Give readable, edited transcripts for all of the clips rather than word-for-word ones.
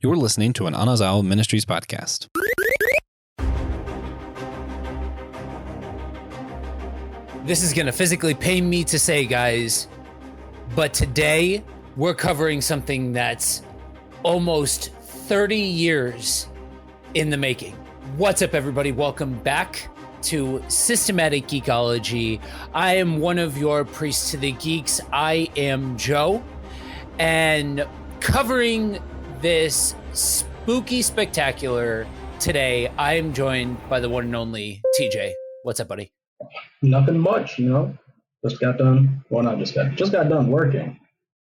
You're listening to an Anazao Ministries podcast. This is going to physically pain me to say, guys, but today we're covering something that's almost 30 years in the making. What's up, everybody? Welcome back to Systematic Geekology. I am one of your priests to the geeks. I am Joe, and covering this spooky spectacular today, I am joined by the one and only TJ. What's up, buddy? Nothing much, Just got done. Well, not just got done working.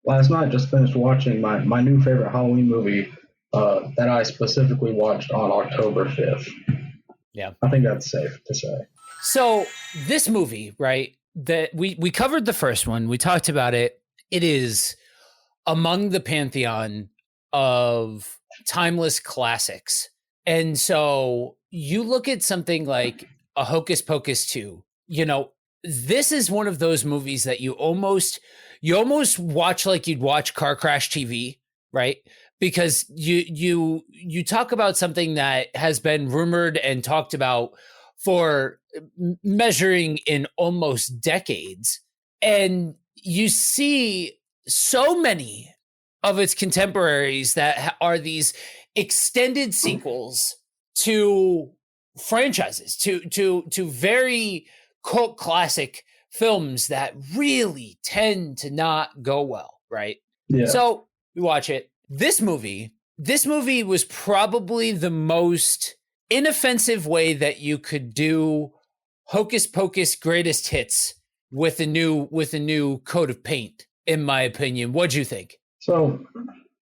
Last night, just finished watching my new favorite Halloween movie that I specifically watched on October 5th. Yeah. I think that's safe to say. So this movie, right, that we covered the first one. We talked about it. It is among the pantheon of timeless classics. And so you look at something like a Hocus Pocus 2, this is one of those movies that you almost watch like you'd watch Car Crash TV, right? Because you talk about something that has been rumored and talked about for measuring in almost decades. And you see so many of its contemporaries that are these extended sequels to franchises, to very cult classic films that really tend to not go well, right? Yeah. So we watch it. This movie was probably the most inoffensive way that you could do Hocus Pocus greatest hits with a new coat of paint, in my opinion. What'd you think? So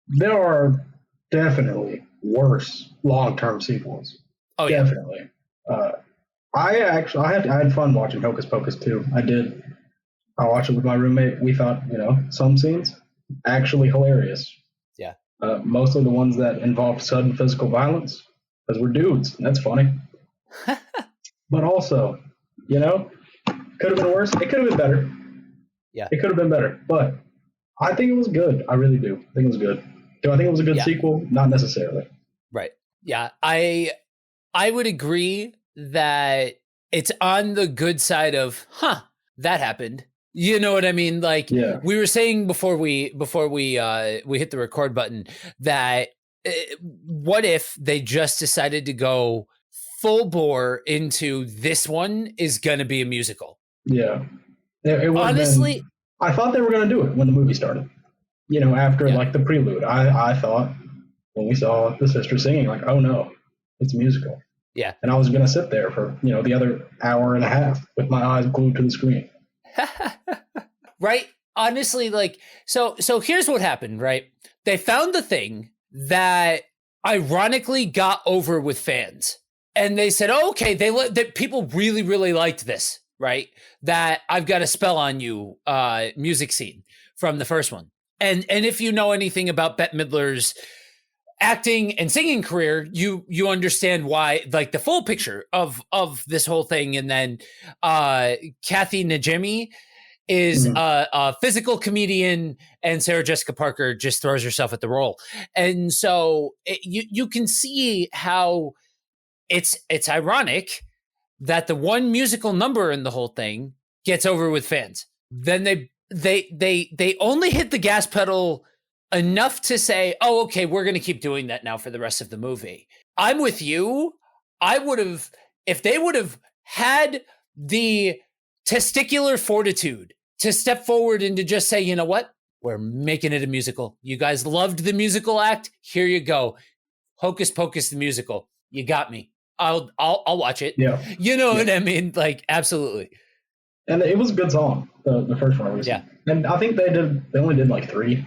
there are definitely worse long-term sequels. Oh, yeah. Definitely. I had fun watching Hocus Pocus 2. I did. I watched it with my roommate. We thought, some scenes actually hilarious. Yeah. Mostly the ones that involved sudden physical violence, because we're dudes. And that's funny. But also, could have been worse. It could have been better. Yeah. It could have been better. But I think it was good. I really do. I think it was good. Do I think it was a good sequel? Not necessarily. Right. Yeah. I would agree that it's on the good side of, that happened. You know what I mean? Like, yeah. We were saying before we hit the record button that what if they just decided to go full bore into this one is going to be a musical? Yeah. It honestly, I thought they were going to do it when the movie started. After like the prelude, I thought when we saw the sister singing, like, oh no, it's a musical. Yeah. And I was going to sit there for, the other hour and a half with my eyes glued to the screen. Right. Honestly, like, so here's what happened, right? They found the thing that ironically got over with fans. And they said, oh, okay, that people really, really liked this, right? That I've Got a Spell on You music scene from the first one. And if you know anything about Bette Midler's acting and singing career, you understand why, like, the full picture of this whole thing. And then Kathy Najimy is a physical comedian, and Sarah Jessica Parker just throws herself at the role. And so you can see how it's ironic that the one musical number in the whole thing gets over with fans. Then they only hit the gas pedal enough to say, oh, okay, we're going to keep doing that now for the rest of the movie. I'm with you. I would have, if they would have had the testicular fortitude to step forward and to just say, you know what? We're making it a musical. You guys loved the musical act. Here you go. Hocus Pocus, the musical. You got me. I'll watch it. Yeah. You know what I mean? Like, absolutely. And it was a good song, the first one. Yeah. And I think they only did like 3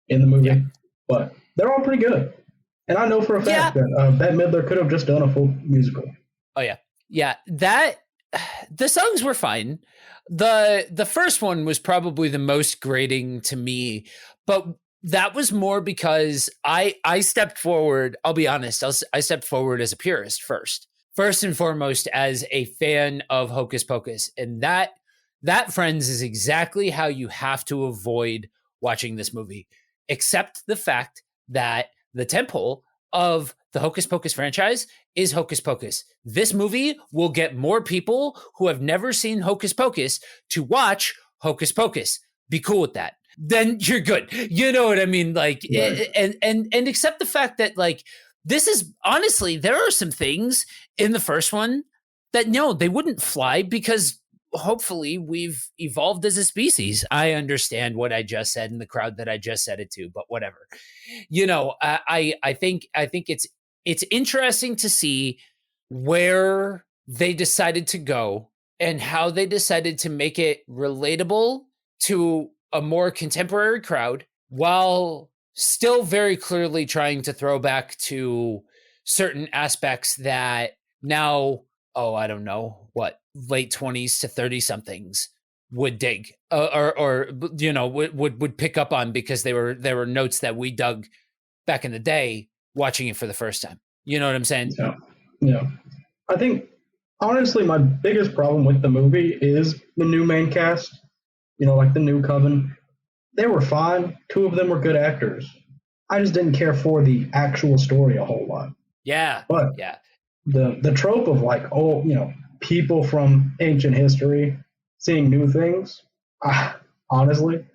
in the movie, but they're all pretty good. And I know for a fact that Bette Midler could have just done a full musical. Oh yeah. Yeah. The songs were fine. The first one was probably the most grating to me, but that was more because I stepped forward. I'll be honest. I stepped forward as a purist first and foremost, as a fan of Hocus Pocus. And that, friends, is exactly how you have to avoid watching this movie, except the fact that the tentpole of the Hocus Pocus franchise is Hocus Pocus. This movie will get more people who have never seen Hocus Pocus to watch Hocus Pocus. Be cool with that. Then you're good. You know what I mean? Like, Right. and accept the fact that, like, this is honestly, there are some things in the first one that no, they wouldn't fly because hopefully we've evolved as a species. I understand what I just said and the crowd that I just said it to, but whatever. You know, I think it's interesting to see where they decided to go and how they decided to make it relatable to a more contemporary crowd while still very clearly trying to throw back to certain aspects that now, I don't know what, late 20s to 30 somethings would dig or you know, would pick up on because there were notes that we dug back in the day watching it for the first time. You know what I'm saying? Yeah. I think honestly my biggest problem with the movie is the new main cast. You know, like the new coven. They were fine. 2 of them were good actors. I just didn't care for the actual story a whole lot. Yeah. But yeah. The trope of like, people from ancient history seeing new things, honestly,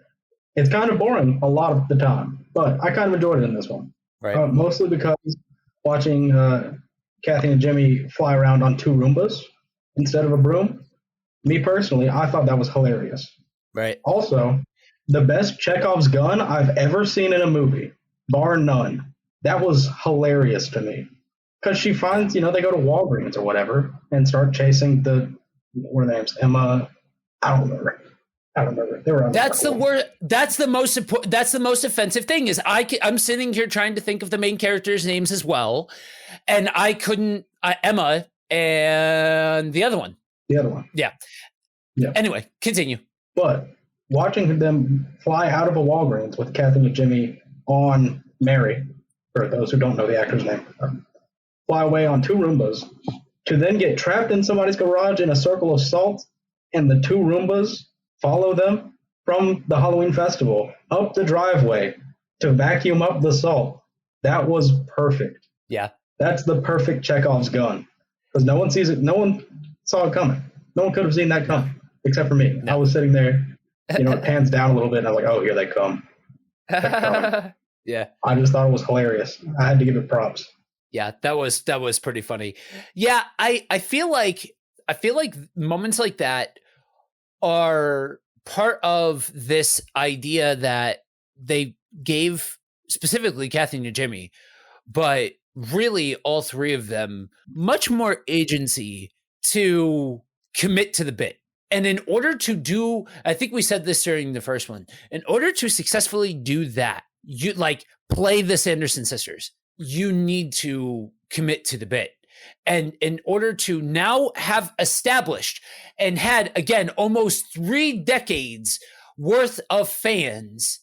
it's kind of boring a lot of the time. But I kind of enjoyed it in this one. Right. Mostly because watching Kathy and Jimmy fly around on 2 Roombas instead of a broom, me personally, I thought that was hilarious. Right. Also, the best Chekhov's gun I've ever seen in a movie, bar none. That was hilarious to me. Because she finds, they go to Walgreens or whatever and start chasing what are their names? Emma, I don't remember. They were That's the word. That's the most important. That's the most offensive thing is I'm sitting here trying to think of the main characters' names as well. And I couldn't, Emma and the other one. The other one. Yeah. Yeah. Anyway, continue. But watching them fly out of a Walgreens with Kathy and Jimmy on Mary, for those who don't know the actor's name, fly away on 2 Roombas, to then get trapped in somebody's garage in a circle of salt, and the 2 Roombas follow them from the Halloween festival up the driveway to vacuum up the salt. That was perfect. Yeah. That's the perfect Chekhov's gun. Because no one sees it. No one saw it coming. No one could have seen that coming, except for me. No. I was sitting there, it pans down a little bit, and I was like, oh, here they come. Yeah. I just thought it was hilarious. I had to give it props. Yeah, that was pretty funny. Yeah, I feel like moments like that are part of this idea that they gave specifically Kathy and Jimmy, but really all 3 of them much more agency to commit to the bit. And in order to do, I think we said this during the first one, in order to successfully do that, you like play the Sanderson sisters, you need to commit to the bit. And in order to now have established and had, again, almost 3 decades worth of fans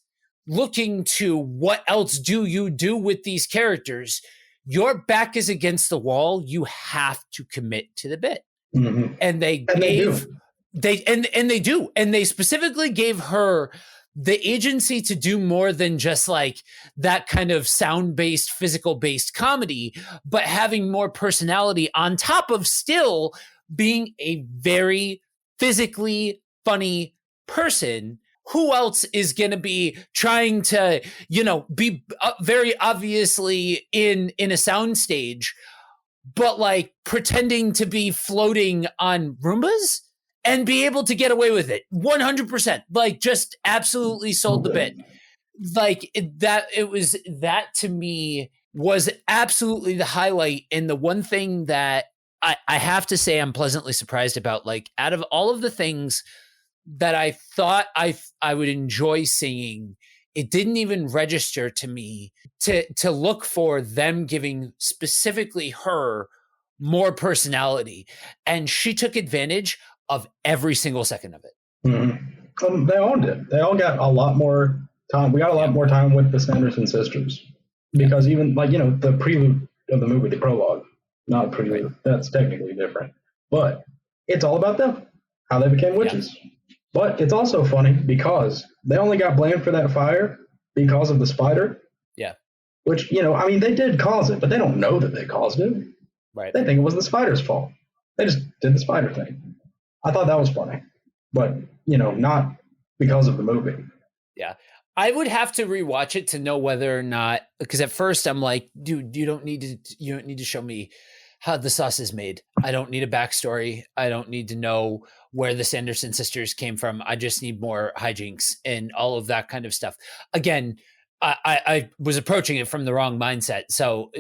looking to what else do you do with these characters, your back is against the wall. You have to commit to the bit. Mm-hmm. And they do. And they specifically gave her the agency to do more than just like that kind of sound-based, physical-based comedy, but having more personality on top of still being a very physically funny person. Who else is going to be trying to, be very obviously in a soundstage, but like pretending to be floating on Roombas and be able to get away with it 100%, like just absolutely sold the bit. Like that to me was absolutely the highlight. And the one thing that I have to say I'm pleasantly surprised about, like out of all of the things that I thought I would enjoy seeing, it didn't even register to me to look for them giving specifically her more personality. And she took advantage of every single second of it. Mm-hmm. They all did. They all got a lot more time. We got a lot more time with the Sanderson sisters because even the prelude of the movie, the prologue, not prelude, that's technically different, but it's all about them, how they became witches. Yeah. But it's also funny because they only got blamed for that fire because of the spider. Yeah. which, I mean, they did cause it, but they don't know that they caused it. Right. They think it was the spider's fault. They just did the spider thing. I thought that was funny, but, not because of the movie. Yeah. I would have to rewatch it to know whether or not, because at first I'm like, dude, you don't need to show me how the sauce is made. I don't need a backstory. I don't need to know where the Sanderson sisters came from. I just need more hijinks and all of that kind of stuff. Again, I was approaching it from the wrong mindset. So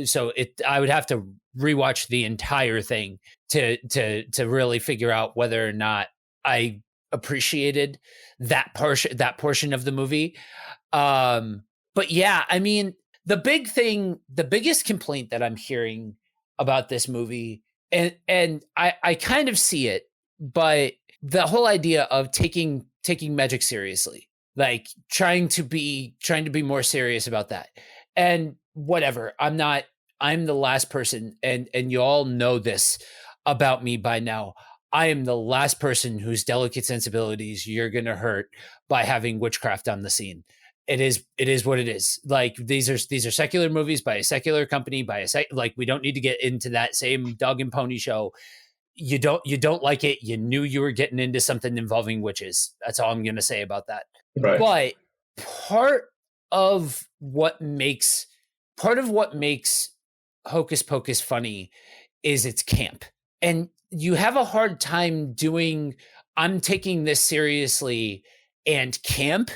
I would have to rewatch the entire thing to really figure out whether or not I appreciated that portion of the movie. But yeah, I mean, the biggest complaint that I'm hearing about this movie, and I kind of see it, but the whole idea of taking magic seriously, like trying to be more serious about that. And whatever, I'm the last person, and you all know this about me by now. I am the last person whose delicate sensibilities you're going to hurt by having witchcraft on the scene. It is what it is. Like these are secular movies by a secular company, like we don't need to get into that same dog and pony show. You don't like it. You knew you were getting into something involving witches. That's all I'm going to say about that. Right. But part of what makes Hocus Pocus funny is its camp. And you have a hard time doing, I'm taking this seriously and camp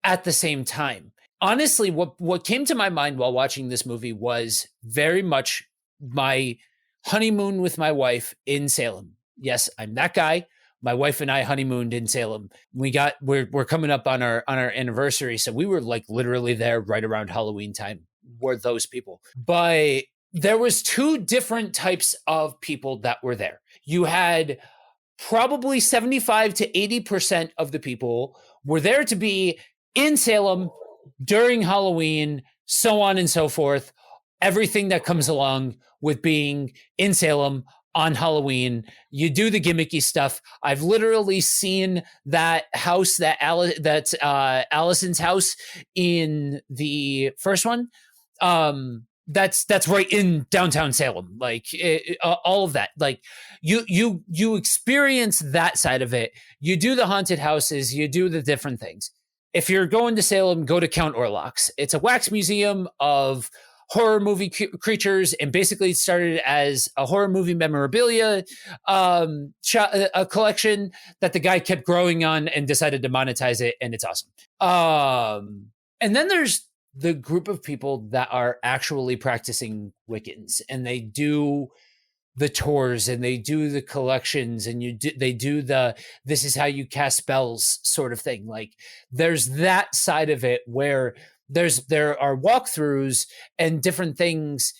at the same time. Honestly, what came to my mind while watching this movie was very much my honeymoon with my wife in Salem. Yes, I'm that guy. My wife and I honeymooned in Salem. We're coming up on our anniversary, so we were like literally there right around Halloween time. We're those people. But there was two different types of people that were there. You had probably 75 to 80% of the people were there to be in Salem during Halloween, so on and so forth. Everything that comes along with being in Salem on Halloween. You do the gimmicky stuff. I've literally seen that house, that's Allison's house in the first one. That's right in downtown Salem. Like all of that. Like you experience that side of it. You do the haunted houses. You do the different things. If you're going to Salem, go to Count Orlok's. It's a wax museum of horror movie creatures, and basically it started as a horror movie memorabilia a collection that the guy kept growing on and decided to monetize it, and it's awesome. And then there's the group of people that are actually practicing Wiccans, and they do the tours and they do the collections, and they do the this is how you cast spells sort of thing. Like there's that side of it where there are walkthroughs and different things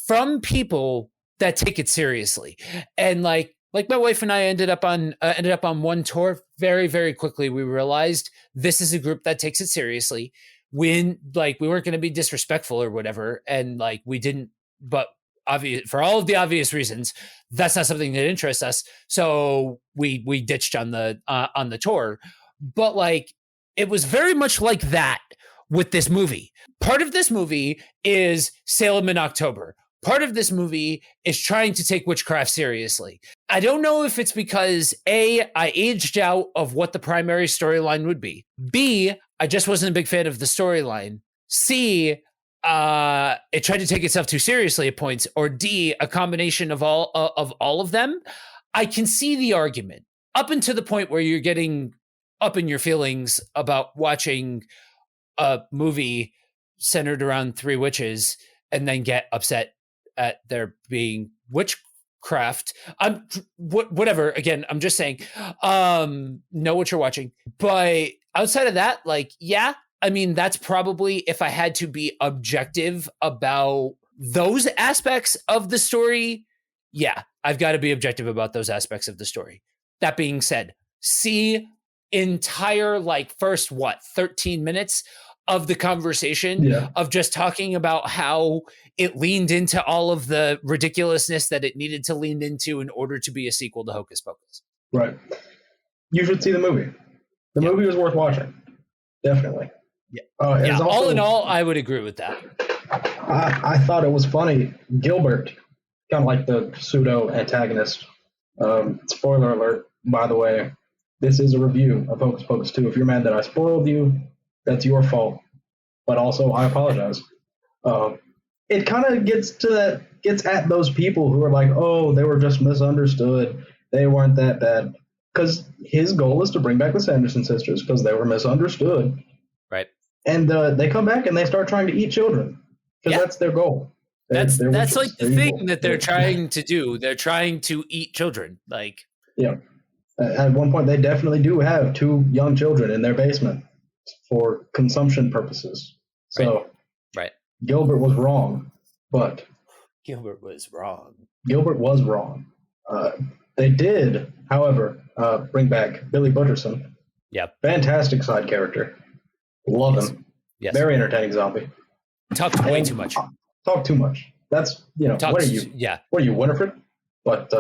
from people that take it seriously. And like my wife and I ended up on one tour. Very, very quickly we realized this is a group that takes it seriously. When like we weren't going to be disrespectful or whatever, and like we didn't, but obvious for all of the obvious reasons, that's not something that interests us. So we ditched on the tour. But like it was very much like that with this movie. Part of this movie is Salem in October. Part of this movie is trying to take witchcraft seriously. I don't know if it's because A, I aged out of what the primary storyline would be. B, I just wasn't a big fan of the storyline. C, it tried to take itself too seriously at points. Or D, a combination of all of them. I can see the argument up until the point where you're getting up in your feelings about watching a movie centered around three witches and then get upset at there being witchcraft. Whatever. Again, I'm just saying, know what you're watching. But outside of that, like, yeah, I mean, that's probably, if I had to be objective about those aspects of the story, yeah, I've got to be objective about those aspects of the story. That being said, see entire like first 13 minutes of the conversation of just talking about how it leaned into all of the ridiculousness that it needed to lean into in order to be a sequel to Hocus Pocus. Right. You should see the movie. The movie was worth watching. Definitely. Yeah. Also, all in all, I would agree with that. I thought it was funny. Gilbert, kind of like the pseudo antagonist. Spoiler alert, by the way. This is a review of Hocus Pocus 2. If you're mad that I spoiled you, that's your fault. But also, I apologize. It kind of gets at those people who are like, oh, they were just misunderstood. They weren't that bad. Because his goal is to bring back the Sanderson sisters because they were misunderstood. Right. And they come back and they start trying to eat children because that's their goal. That's like the thing that they're trying to do. They're trying to eat children. Like, yeah. At one point, they definitely do have 2 young children in their basement for consumption purposes. So, right. Gilbert was wrong, but Gilbert was wrong. They did, however, bring back Billy Butcherson. Yep. Fantastic side character. Love him. Yes. Very entertaining zombie. Talked way too much. Talk too much. That's, what are you? Yeah. What are you, Winifred? But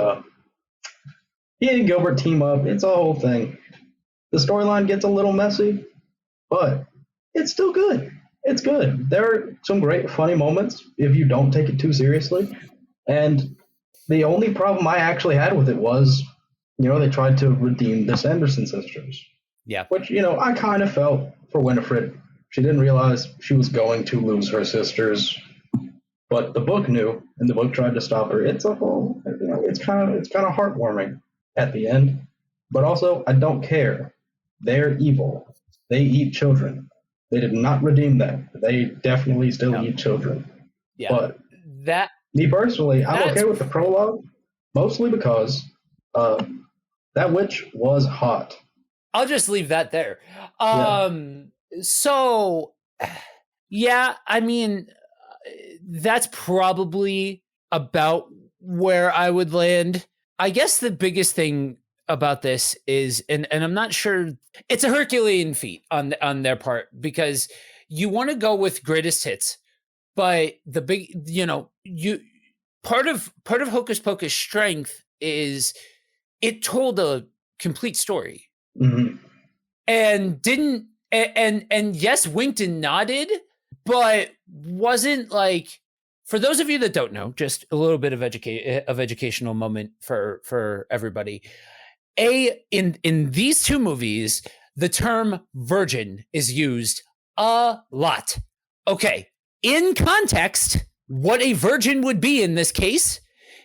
he and Gilbert team up. It's a whole thing. The storyline gets a little messy, but it's still good. It's good. There are some great funny moments if you don't take it too seriously. And the only problem I actually had with it was, they tried to redeem the Sanderson sisters. Yeah. Which, I kind of felt for Winifred. She didn't realize she was going to lose her sisters. But the book knew, and the book tried to stop her. It's a whole, it's kind of heartwarming at the end. But also, I don't care. They're evil. They eat children. They did not redeem them. They definitely still eat children. Yeah. But me personally, I'm okay with the prologue, mostly because that witch was hot. I'll just leave that there. So, yeah, I mean, that's probably about where I would land. I guess the biggest thing about this is, and I'm not sure, it's a Herculean feat on their part because you want to go with greatest hits, but the big, part of Hocus Pocus' strength is it told a complete story. Mm-hmm. And yes, winked and nodded, but wasn't like, for those of you that don't know, just a little bit of educational moment for everybody. In these 2 movies, the term virgin is used a lot. Okay, in context, what a virgin would be in this case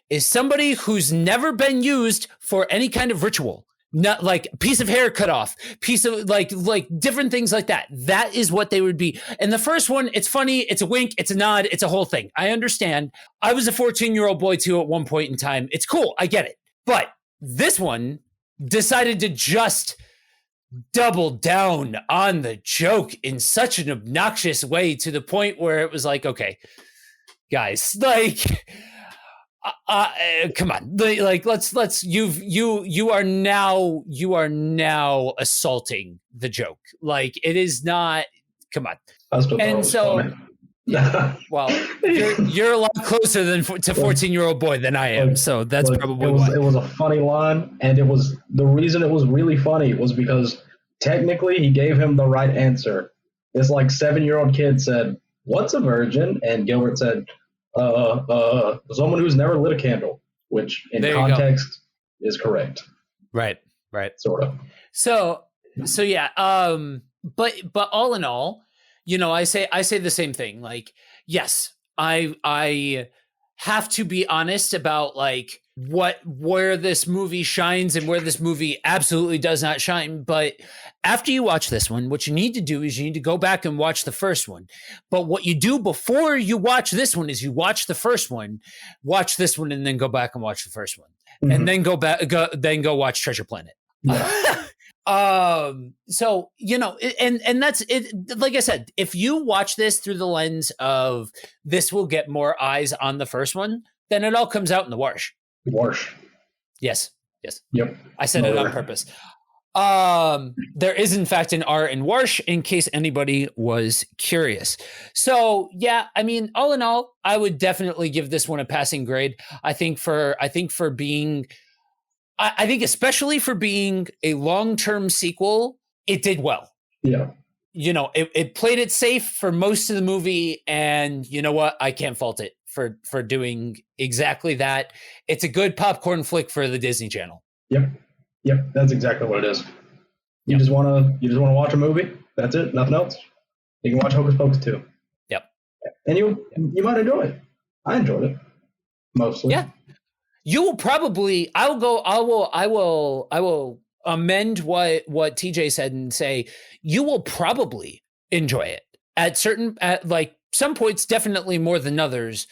is somebody who's never been used for any kind of ritual. Not like piece of hair cut off, piece of like different things like that. That is what they would be. And the first one, it's funny, it's a wink, it's a nod, it's a whole thing. I understand. I was a 14-year-old boy too at one point in time. It's cool, I get it. But this one decided to just double down on the joke in such an obnoxious way to the point where it was like, okay, guys, like, come on, let's you are now assaulting the joke. Like, it is not, come on. And so funny. Well, you're a lot closer to 14-year-old boy than I am, so that's probably why. It was a funny line, and it was, the reason it was really funny was because technically he gave him the right answer. This 7-year-old kid said, "What's a virgin?" And Gilbert said, someone who's never lit a candle," which in context is correct. Right. Sort of. So yeah. But all in all, I say the same thing. Like, yes, I have to be honest about where this movie shines and where this movie absolutely does not shine. But after you watch this one, what you need to do is you need to go back and watch the first one. But what you do before you watch this one is you watch the first one, watch this one, and then go back and watch the first one, and then go watch Treasure Planet. Yeah. So, and that's it. Like I said, if you watch this through the lens of this will get more eyes on the first one, then it all comes out in the wash. Yes. Yep. I said it on purpose. There is in fact an R in Warsh, in case anybody was curious. So yeah, I mean, all in all, I would definitely give this one a passing grade. I think especially for being a long-term sequel, it did well. Yeah. it played it safe for most of the movie, and you know what? I can't fault it for doing exactly that. It's a good popcorn flick for the Disney Channel. Yep, that's exactly what it is. You just want to watch a movie. That's it. Nothing else. You can watch Hocus Pocus too. Yep. And you might enjoy it. I enjoyed it mostly. Yeah. You will probably. I will amend what TJ said and say you will probably enjoy it at like some points, definitely more than others.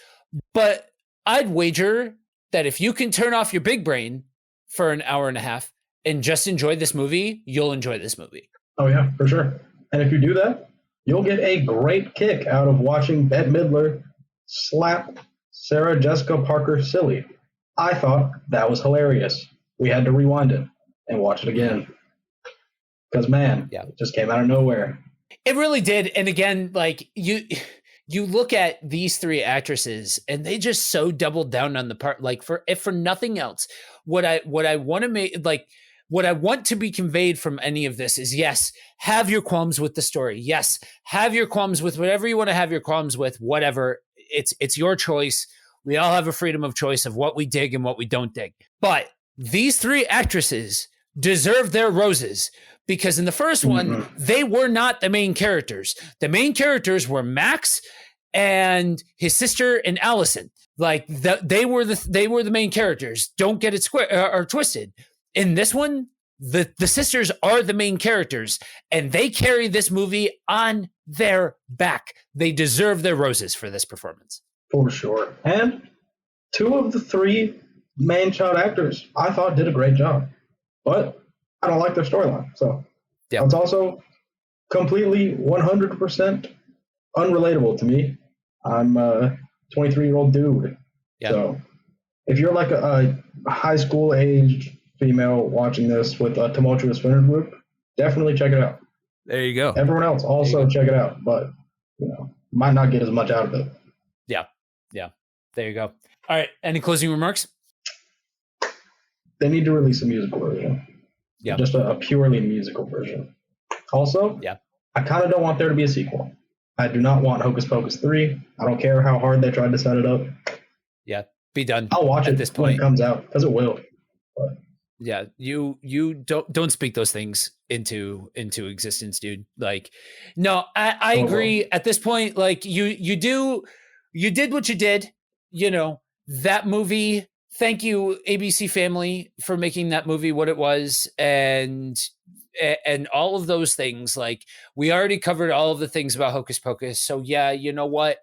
But I'd wager that if you can turn off your big brain for an hour and a half and just enjoy this movie, you'll enjoy this movie. Oh yeah, for sure. And if you do that, you'll get a great kick out of watching Bette Midler slap Sarah Jessica Parker silly. I thought that was hilarious. We had to rewind it and watch it again. Because, man, it just came out of nowhere. It really did. And again, like, you look at these three actresses and they just so doubled down on the part, like, if for nothing else, what I want to make, like, what I want to be conveyed from any of this is, yes, have your qualms with the story. Yes, have your qualms with whatever you want to have your qualms with, whatever. It's your choice. We all have a freedom of choice of what we dig and what we don't dig. But these three actresses deserve their roses because in the first one, they were not the main characters. The main characters were Max and his sister and Allison. Like they were the main characters. Don't get it or twisted. In this one, the sisters are the main characters and they carry this movie on their back. They deserve their roses for this performance. For sure. And two of the three main child actors, I thought, did a great job. But I don't like their storyline. So it's also completely 100% unrelatable to me. I'm a 23-year-old dude. Yep. So if you're like a high school aged female watching this with a tumultuous friend group, definitely check it out. There you go. Everyone else also check it out, but might not get as much out of it. Yeah. There you go. All right. Any closing remarks? They need to release a musical version. Yeah. Just a purely musical version. Also, I kind of don't want there to be a sequel. I do not want Hocus Pocus 3. I don't care how hard they tried to set it up. Yeah. Be done. I'll watch it at this point when it comes out because it will. But. Yeah. You don't speak those things into existence, dude. Like, no, I agree at this point. Like you did what you did, that movie. Thank you, ABC Family, for making that movie what it was. And all of those things, like we already covered all of the things about Hocus Pocus. So yeah, you know what?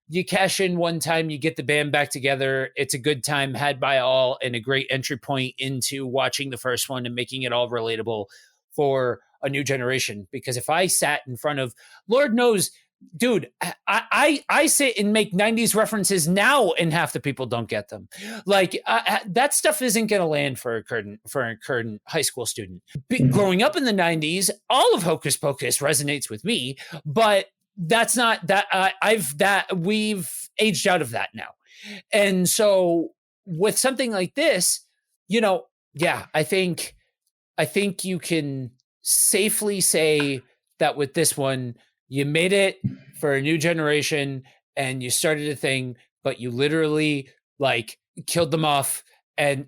You cash in one time, you get the band back together. It's a good time had by all and a great entry point into watching the first one and making it all relatable for a new generation. Because if I sat in front of, Lord knows, dude, I sit and make 90s references now and half the people don't get them. Like that stuff isn't going to land for a current high school student. Growing up in the 90s, all of Hocus Pocus resonates with me, but that's not that we've aged out of that now. And so with something like this, I think you can safely say that with this one, you made it for a new generation and you started a thing, but you literally like killed them off and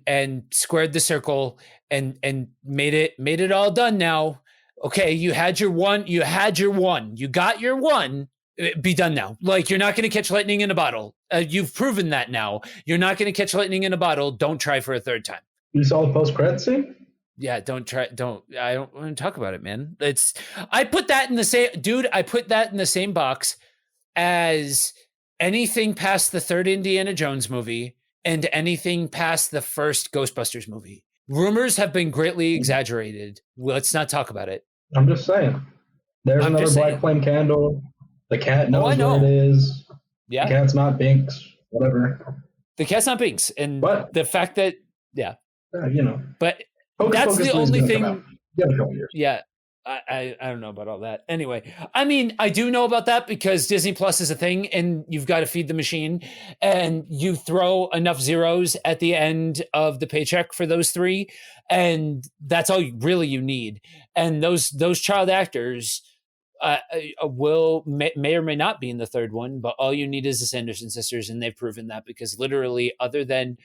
squared the circle and made it all done now. Okay, you had your one, you got your one, be done now. Like you're not going to catch lightning in a bottle. You've proven that now. You're not going to catch lightning in a bottle. Don't try for a third time. You saw the post-credits scene? Yeah, I don't want to talk about it, man. I put that in the same box as anything past the third Indiana Jones movie and anything past the first Ghostbusters movie. Rumors have been greatly exaggerated. Let's not talk about it. I'm just saying. There's another Black Flame candle. The cat knows where it is. Yeah. The cat's not Binks. Whatever. The cat's not Binks. And the fact that, but Hocus that's Pocus the only thing. Yeah. I don't know about all that. Anyway, I mean, I do know about that because Disney Plus is a thing and you've got to feed the machine and you throw enough zeros at the end of the paycheck for those three. And that's all really you need. And those child actors may or may not be in the third one, but all you need is the Sanderson sisters, and they've proven that, because literally, other than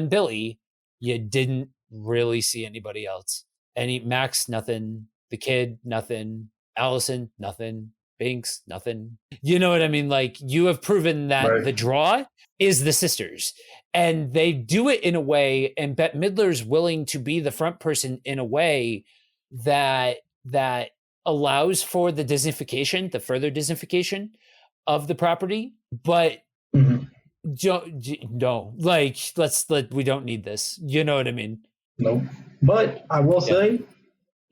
Billy, you didn't really see anybody else. Max, nothing. The kid, nothing. Allison, nothing. Binks, nothing. You know what I mean? Like, you have proven that the draw is the sisters, and they do it in a way, and Bette Midler's willing to be the front person in a way that allows for the Disneyfication, the further Disneyfication of the property, but no, like, we don't need this. You know what I mean? Nope. But I will say,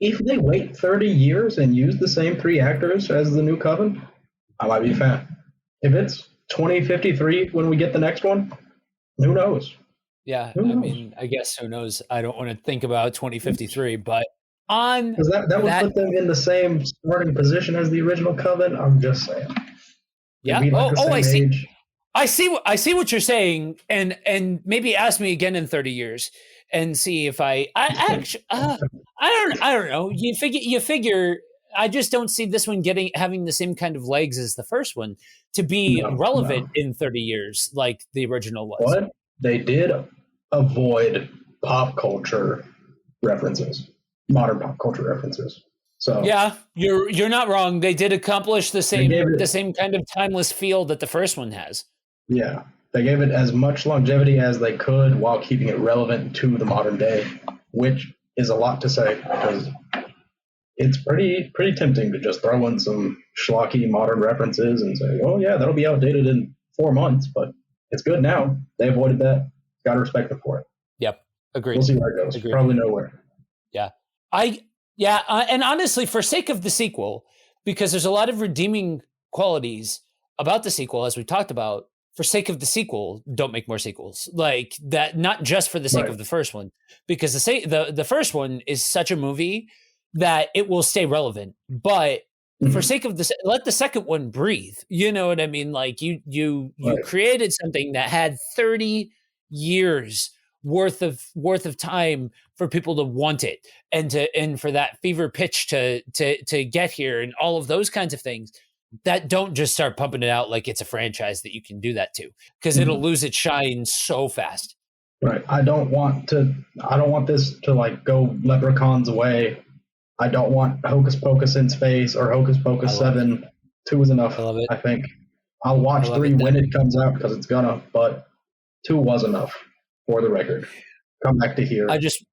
if they wait 30 years and use the same 3 actors as the new Coven, I might be a fan. If it's 2053 when we get the next one, who knows? Yeah, I mean, I guess who knows? I don't want to think about 2053, but because that would put them in the same starting position as the original Coven. I'm just saying. Yeah. I see. Age. I see what you're saying, and maybe ask me again in 30 years and see if I actually I don't know. You figure I just don't see this one having the same kind of legs as the first one to be relevant in 30 years like the original was. What? They did avoid pop culture references, modern pop culture references. So yeah, you're not wrong. They did accomplish the same kind of timeless feel that the first one has. Yeah, they gave it as much longevity as they could while keeping it relevant to the modern day, which is a lot to say, because it's pretty tempting to just throw in some schlocky modern references and say, oh yeah, that'll be outdated in 4 months, but it's good now. They avoided that. Got to respect them for it. Yep, agreed. We'll see where it goes. Agreed. Probably nowhere. Yeah, and honestly, for sake of the sequel, because there's a lot of redeeming qualities about the sequel, as we talked about. For sake of the sequel, don't make more sequels like that. Not just for the sake of the first one, because the first one is such a movie that it will stay relevant. But for sake of this, let the second one breathe. You know what I mean? Like you created something that had 30 years worth of time for people to want it, and for that fever pitch to get here, and all of those kinds of things. That don't just start pumping it out like it's a franchise that you can do that to, because it'll lose its shine so fast. Right. I don't want this to like go Leprechaun's away. I don't want Hocus Pocus in space or Hocus Pocus 7. 2 is enough. I love it. I think I'll watch 3 when it comes out, because it's gonna, but 2 was enough for the record. Come back to here. I just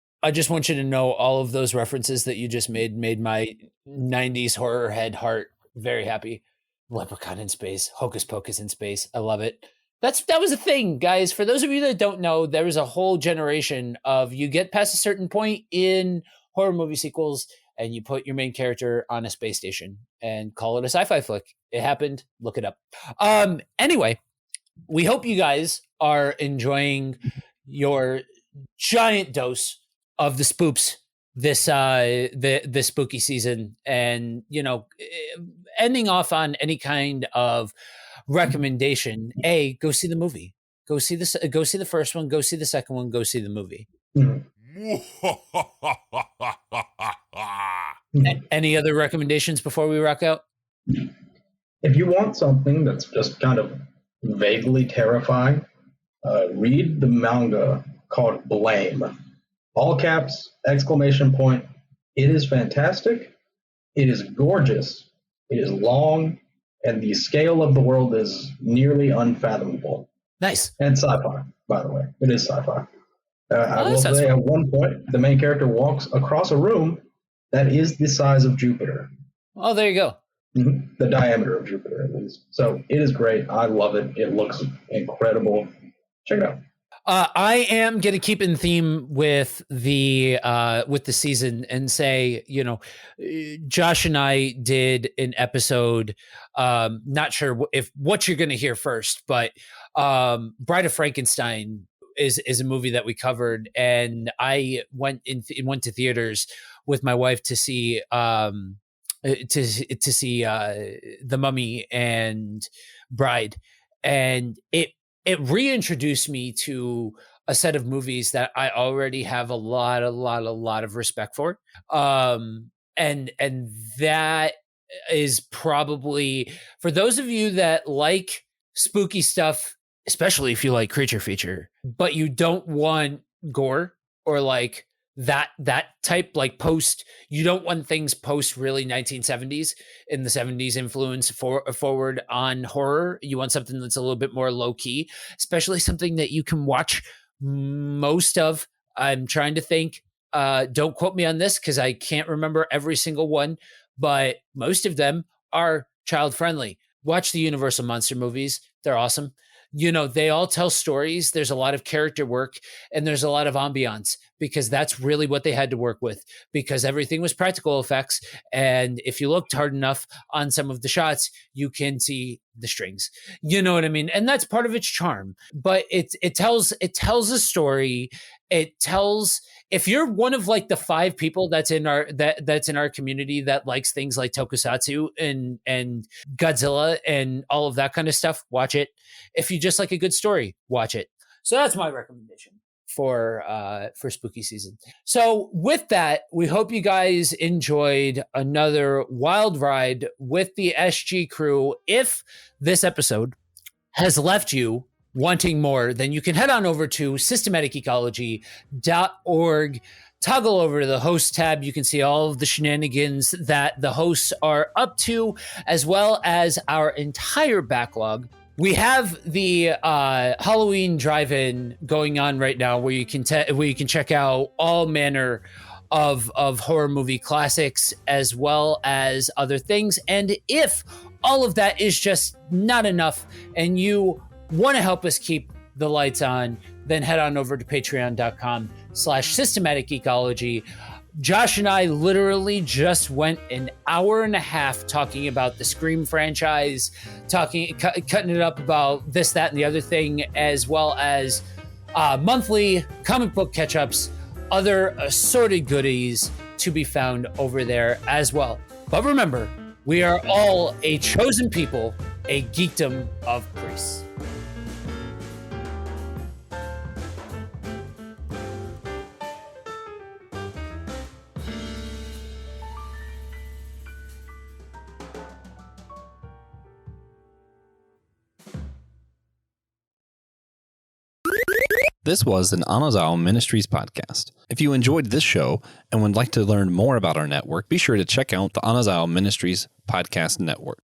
want you to know all of those references that you just made my 90s horror head heart very happy. Leprechaun in space, Hocus Pocus in space. I love it. That was a thing, guys. For those of you that don't know, there was a whole generation of, you get past a certain point in horror movie sequels and you put your main character on a space station and call it a sci-fi flick. It happened. Look it up. Anyway, we hope you guys are enjoying your giant dose of the spoops this the spooky season, and ending off on any kind of recommendation. Go see the movie. Go see the first one. Go see the second one. Go see the movie. Any other recommendations before we rock out? If you want something that's just kind of vaguely terrifying, read the manga called Blame. All caps, exclamation point. It is fantastic. It is gorgeous. It is long, and the scale of the world is nearly unfathomable. Nice. And sci-fi, by the way. It is sci-fi. I will say at one point, the main character walks across a room that is the size of Jupiter. Oh, there you go. Mm-hmm. The diameter of Jupiter, at least. So it is great. I love it. It looks incredible. Check it out. I am going to keep in theme with the season and say, Josh and I did an episode. Not sure if what you're going to hear first, but Bride of Frankenstein is a movie that we covered, and I went to theaters with my wife to see The Mummy and Bride, and it reintroduced me to a set of movies that I already have a lot of respect for. And that is probably, for those of you that like spooky stuff, especially if you like creature feature, but you don't want gore or like that type, like post, you don't want things post really 1970s, in the 70s influence forward on horror. You want something that's a little bit more low key, especially something that you can watch most of. I'm trying to think, don't quote me on this because I can't remember every single one, but most of them are child friendly. Watch the Universal Monster movies. They're awesome. You know, they all tell stories. There's a lot of character work and there's a lot of ambiance, because that's really what they had to work with, because everything was practical effects. And if you looked hard enough on some of the shots, you can see the strings. You know what I mean? And that's part of its charm. But it tells a story. It tells, if you're one of like the 5 people that's in our community that likes things like tokusatsu and Godzilla and all of that kind of stuff, watch it. If you just like a good story, watch it. So that's my recommendation for spooky season. So with that, we hope you guys enjoyed another wild ride with the SG crew. If this episode has left you wanting more, then you can head on over to systematicecology.org, toggle over to the host tab. You can see all of the shenanigans that the hosts are up to, as well as our entire backlog. We have the Halloween drive-in going on right now, where you can check out all manner of horror movie classics, as well as other things. And if all of that is just not enough and you want to help us keep the lights on, then head on over to patreon.com/systematicecology. Josh and I literally just went an hour and a half talking about the Scream franchise, cutting it up about this, that, and the other thing, as well as monthly comic book catch-ups, other assorted goodies to be found over there as well. But remember, we are all a chosen people, a geekdom of priests. This was an Anazao Ministries podcast. If you enjoyed this show and would like to learn more about our network, be sure to check out the Anazao Ministries Podcast Network.